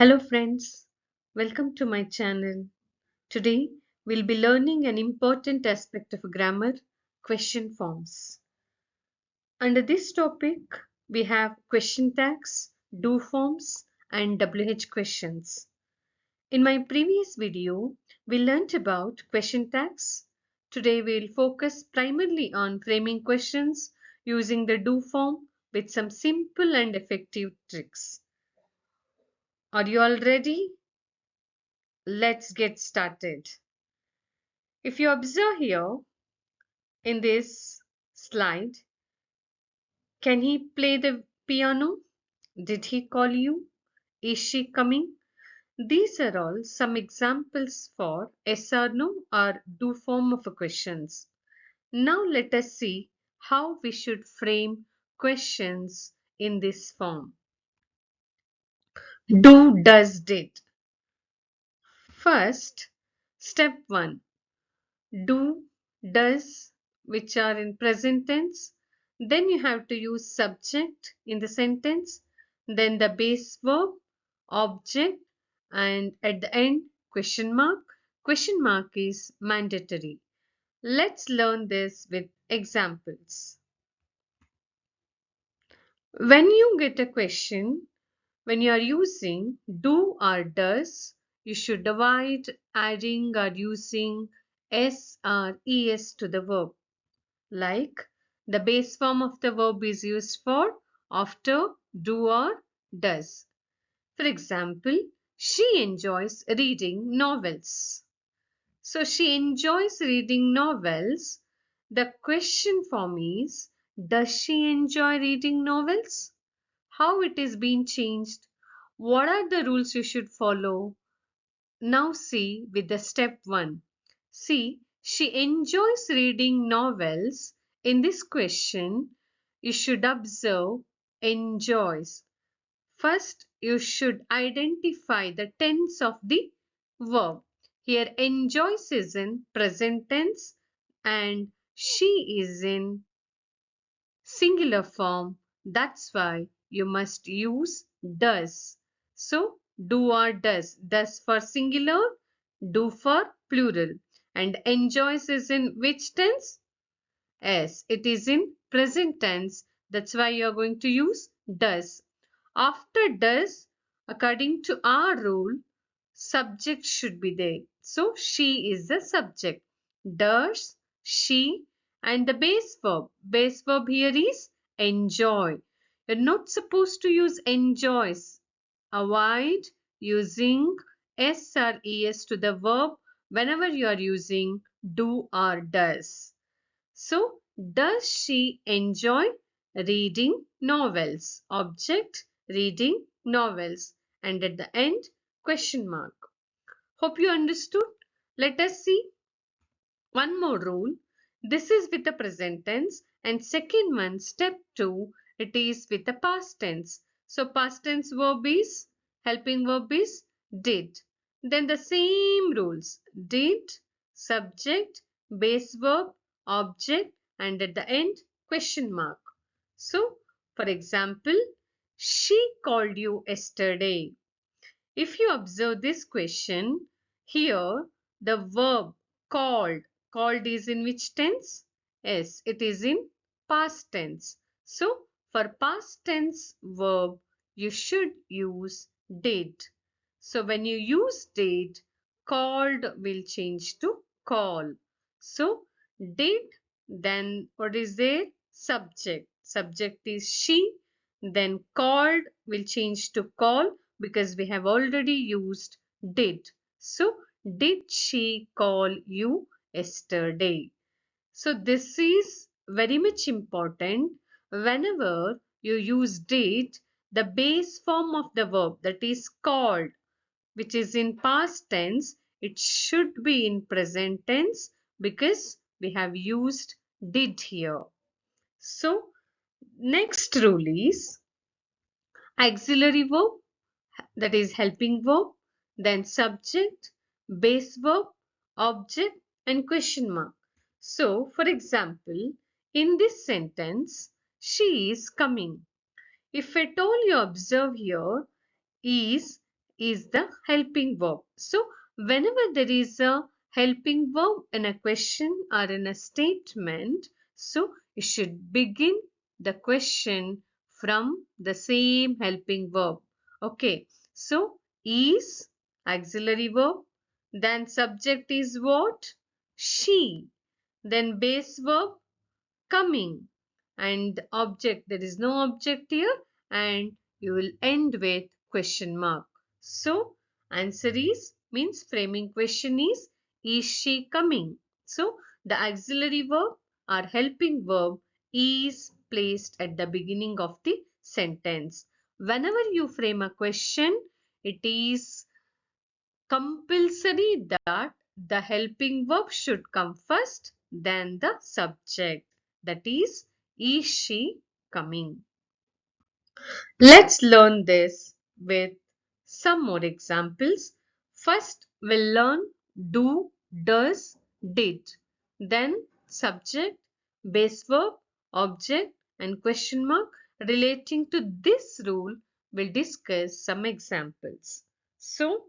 Hello friends, welcome to my channel. Today we'll be learning an important aspect of grammar, question forms. Under this topic we have question tags, do forms and WH questions. In my previous video we learnt about question tags. Today we'll focus primarily on framing questions using the do form with some simple and effective tricks. Are you all ready? Let's get started. If you observe here in this slide, can he play the piano? Did he call you? Is she coming? These are all some examples for yes or no or do form of questions. Now let us see how we should frame questions in this form. Do, does, did. First, step 1. Do, does, which are in present tense. Then you have to use subject in the sentence, then the base verb, object, and at the end, question mark. Question mark is mandatory. Let's learn this with examples. When you get a question, when you are using do or does, you should avoid adding or using s or es to the verb. Like the base form of the verb is used for after do or does. For example, she enjoys reading novels. So she enjoys reading novels. The question form is, does she enjoy reading novels? How it is being changed? What are the rules you should follow? Now see with the step 1. See, she enjoys reading novels. In this question, you should observe enjoys. First, you should identify the tense of the verb. Here, enjoys is in present tense and she is in singular form. That's why you must use does. So, do or does. Does for singular, do for plural. And enjoys is in which tense? Yes, it is in present tense. That's why you are going to use does. After does, according to our rule, subject should be there. So, she is the subject. Does, she, and the base verb. Base verb here is enjoy. You're not supposed to use enjoys. Avoid using s or es to the verb whenever you are using do or does. So, does she enjoy reading novels? Object, reading novels. And at the end, question mark. Hope you understood. Let us see one more rule. This is with the present tense, and second one, step 2, it is with the past tense. So past tense verb is, helping verb is did. Then the same rules, did, subject, base verb, object, and at the end, question mark. So for example, she called you yesterday. If you observe this question, here the verb called, called is in which tense? Yes, it is in past tense. So, for past tense verb, you should use did. So, when you use did, called will change to call. So, did, then what is there? Subject. Subject is she, then called will change to call because we have already used did. So, did she call you yesterday? So, this is very much important. Whenever you use did, the base form of the verb, that is called, which is in past tense, it should be in present tense because we have used did here. So, next rule is auxiliary verb, that is helping verb, then subject, base verb, object, and question mark. So, for example, in this sentence, she is coming. If at all you observe here, is is the helping verb. So whenever there is a helping verb in a question or in a statement, so you should begin the question from the same helping verb. Okay, so is auxiliary verb, then subject is what? She. Then base verb coming, and object, there is no object here, and you will end with question mark. So answer is means framing question is she coming? So the auxiliary verb or helping verb is placed at the beginning of the sentence. Whenever you frame a question, it is compulsory that the helping verb should come first, then the subject. That is she coming? Let's learn this with some more examples. First, we'll learn do, does, did. Then subject, base verb, object, and question mark. Relating to this rule, we'll discuss some examples. So,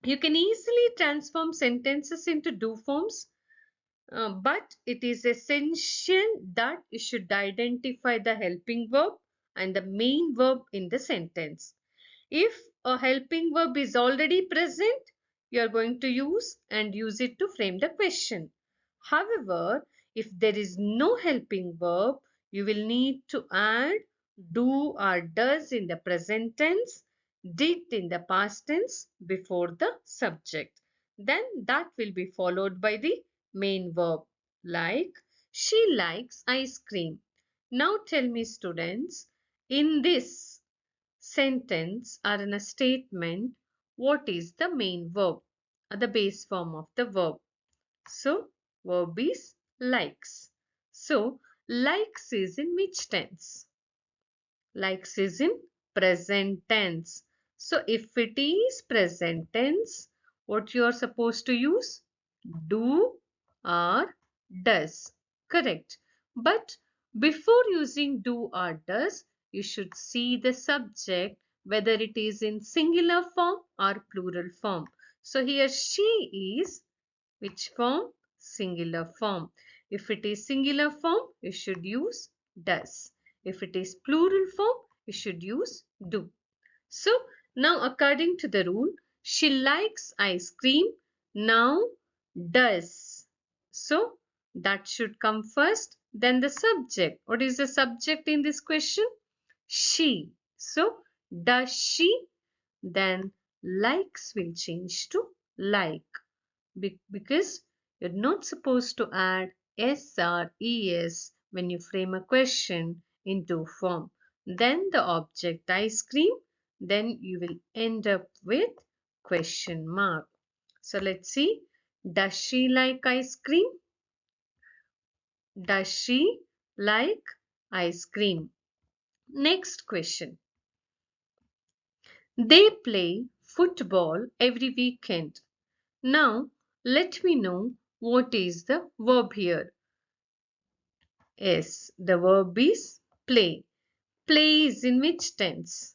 you can easily transform sentences into do forms, but it is essential that you should identify the helping verb and the main verb in the sentence. If a helping verb is already present, you are going to use it to frame the question. However, if there is no helping verb, you will need to add do or does in the present tense, did in the past tense before the subject. Then that will be followed by the main verb, like she likes ice cream. Now tell me, students, in this sentence or in a statement, what is the main verb or the base form of the verb? So, verb is likes. So, likes is in which tense? Likes is in present tense. So, if it is present tense, what you are supposed to use? Do or does. Correct. But before using do or does, you should see the subject, whether it is in singular form or plural form. So here she is which form? Singular form. If it is singular form, you should use does. If it is plural form, you should use do. So now according to the rule, she likes ice cream. Now does. So that should come first. Then the subject. What is the subject in this question? She. So does she? Then likes will change to like, because you're not supposed to add s or es when you frame a question into form. Then the object ice cream, then you will end up with question mark. So let's see. Does she like ice cream? Does she like ice cream? Next question. They play football every weekend. Now, let me know what is the verb here. Yes, the verb is play. Play is in which tense?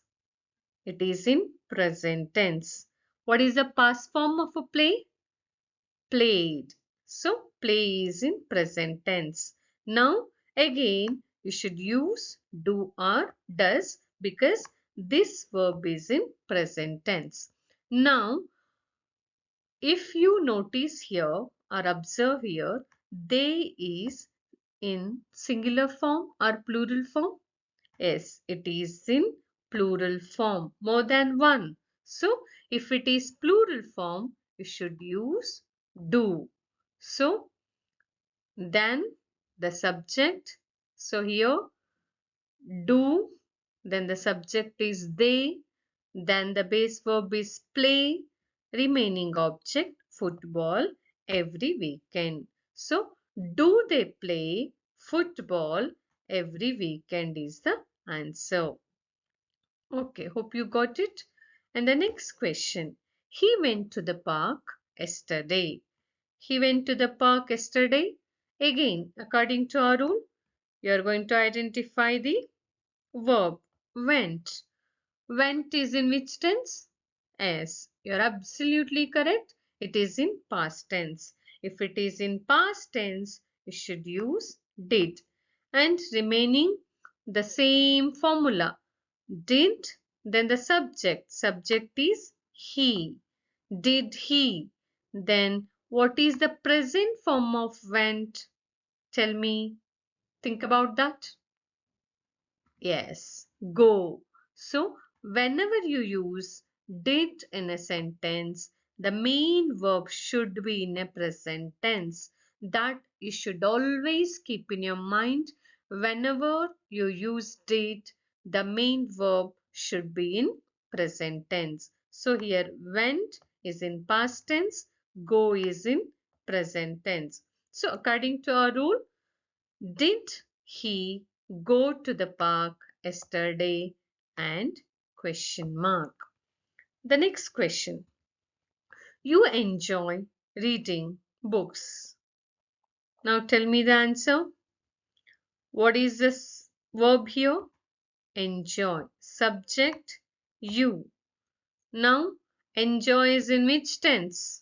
It is in present tense. What is the past form of a play? Played. So, play is in present tense. Now, again, you should use do or does because this verb is in present tense. Now, if you notice here or observe here, they is in singular form or plural form? Yes, it is in plural form, more than one. So, if it is plural form, you should use do. So, then the subject. So, here do, then the subject is they, then the base verb is play, remaining object football every weekend. So, do they play football every weekend is the answer. Okay, hope you got it. And the next question. He went to the park yesterday. He went to the park yesterday. Again, according to our rule, you are going to identify the verb went. Went is in which tense? Yes, you're absolutely correct. It is in past tense. If it is in past tense, you should use did. And remaining the same formula. Did, then the subject. Subject is he. Did he? Then what is the present form of went? Tell me. Think about that. Yes, go. So, whenever you use did in a sentence, the main verb should be in a present tense. That you should always keep in your mind. Whenever you use did, the main verb should be in present tense. So, here went is in past tense, go is in present tense. So, according to our rule, did he go to the park yesterday? And question mark. The next question. You enjoy reading books. Now tell me the answer. What is this verb here? Enjoy. Subject you. Now enjoy is in which tense?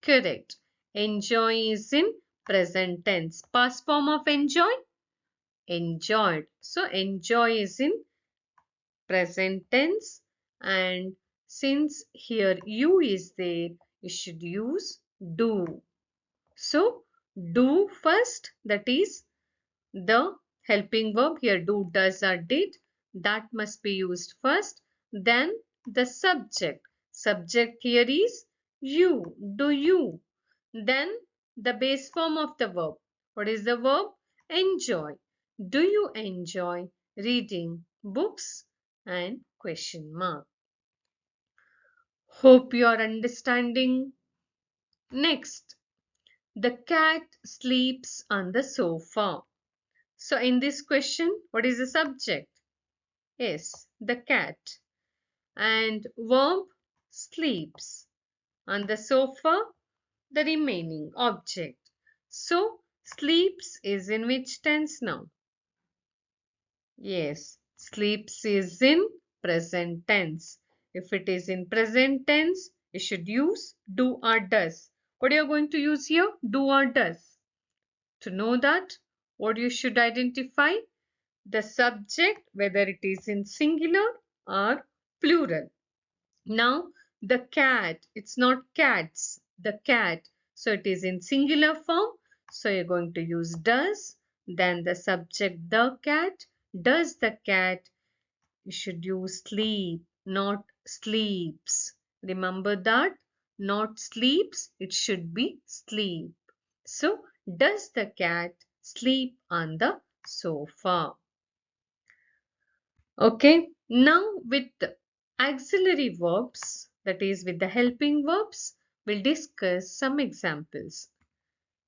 Correct. Enjoy is in present tense. Past form of enjoy? Enjoyed. So enjoy is in present tense, and since here you is there, you should use do. So do first, that is the helping verb here. Do, does, or did, that must be used first. Then the subject. Subject here is you. Do you. Then the base form of the verb. What is the verb? Enjoy. Do you enjoy reading books? And question mark. Hope you are understanding. Next, the cat sleeps on the sofa. So in this question, what is the subject? Yes, the cat. And verb sleeps. On the sofa, the remaining object. So sleeps is in which tense now? Yes, sleeps is in present tense. If it is in present tense, you should use do or does. What are you going to use here? Do or does. To know that, what you should identify? The subject, whether it is in singular or plural. Now, the cat, it's not cats, the cat. So it is in singular form. So you're going to use does. Then the subject, the cat. Does the cat? You should use sleep, not sleeps. Remember that? Not sleeps, it should be sleep. So, does the cat sleep on the sofa? Okay, now with the auxiliary verbs, that is with the helping verbs, we'll discuss some examples.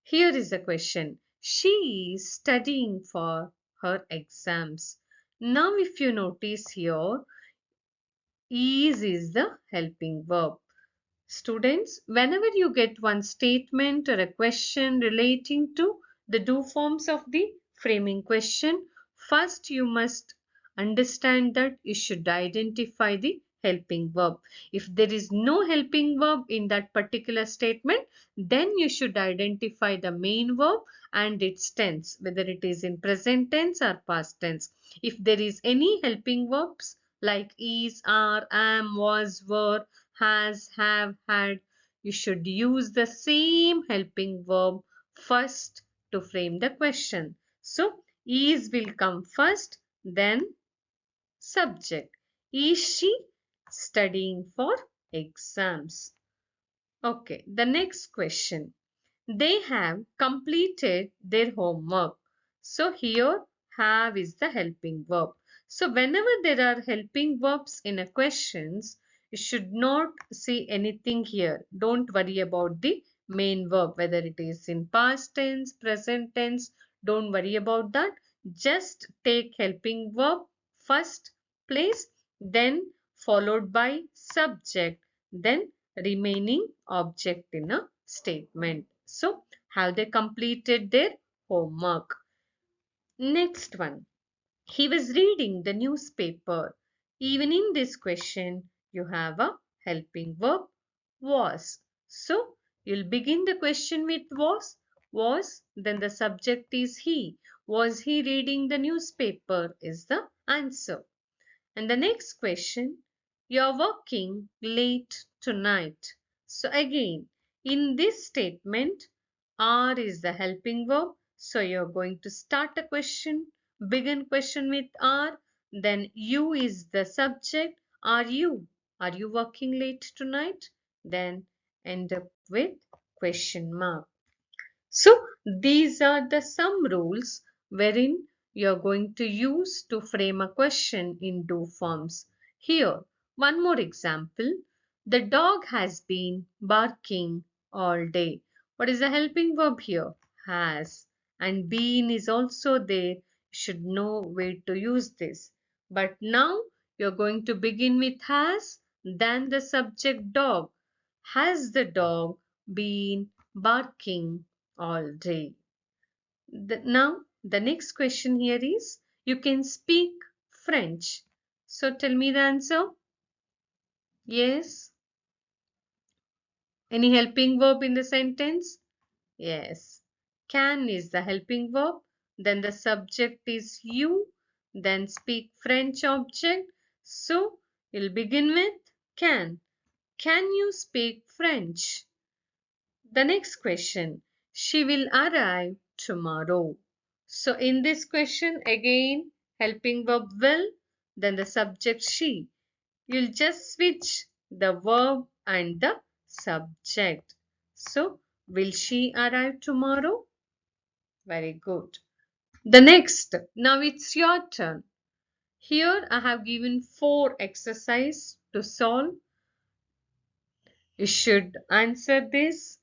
Here is a question. She is studying for her exams. Now, if you notice here, is the helping verb. Students, whenever you get one statement or a question relating to the do forms of the framing question, first you must understand that you should identify the helping verb. If there is no helping verb in that particular statement, then you should identify the main verb and its tense, whether it is in present tense or past tense. If there is any helping verbs like is, are, am, was, were, has, have, had, you should use the same helping verb first to frame the question. So, is will come first, then subject. Is she studying for exams? Okay, the next question. They have completed their homework. So here have is the helping verb. So whenever there are helping verbs in a questions, you should not see anything here. Don't worry about the main verb, whether it is in past tense, present tense. Don't worry about that. Just take helping verb first place, then followed by subject, then remaining object in a statement. So, have they completed their homework? Next one. He was reading the newspaper. Even in this question, you have a helping verb was. So you'll begin the question with was, then the subject is he. Was he reading the newspaper is the answer. And the next question, you're working late tonight. So again, in this statement, are is the helping verb. So you're going to start a question, begin question with are, then you is the subject. Are you? Are you working late tonight? Then end up with question mark. So these are the some rules wherein you're going to use to frame a question in do forms. Here, one more example. The dog has been barking all day. What is the helping verb here? Has. And been is also there. You should know where to use this. But now you're going to begin with has, then the subject dog. Has the dog been barking all day? Now, the next question here is, you can speak French. So tell me the answer. Yes. Any helping verb in the sentence? Yes. Can is the helping verb. Then the subject is you. Then speak French object. So you'll begin with can. Can you speak French? The next question, she will arrive tomorrow. So in this question, again, helping verb will, then the subject she. You'll just switch the verb and the subject. So, will she arrive tomorrow? Very good. The next, now it's your turn. Here I have given 4 exercises to solve. You should answer this.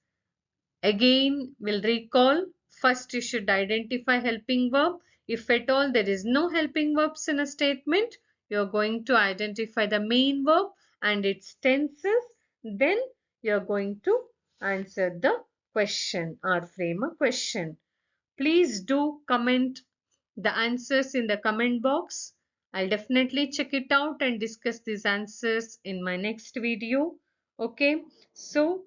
Again, we'll recall. First, you should identify helping verb. If at all there is no helping verbs in a statement, you're going to identify the main verb and its tenses. Then you're going to answer the question or frame a question. Please do comment the answers in the comment box. I'll definitely check it out and discuss these answers in my next video. Okay, so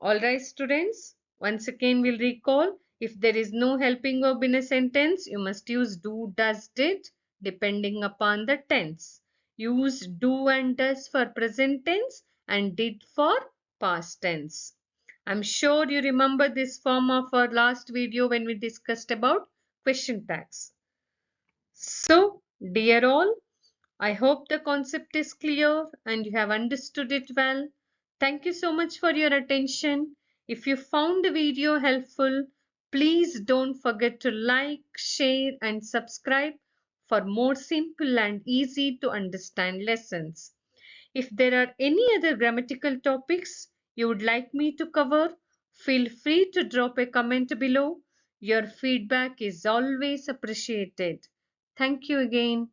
alright students, once again we'll recall, if there is no helping verb in a sentence, you must use do, does, did depending upon the tense. Use do and does for present tense and did for past tense. I'm sure you remember this form of our last video when we discussed about question tags. So, dear all, I hope the concept is clear and you have understood it well. Thank you so much for your attention. If you found the video helpful, please don't forget to like, share and subscribe for more simple and easy to understand lessons. If there are any other grammatical topics you would like me to cover, feel free to drop a comment below. Your feedback is always appreciated. Thank you again.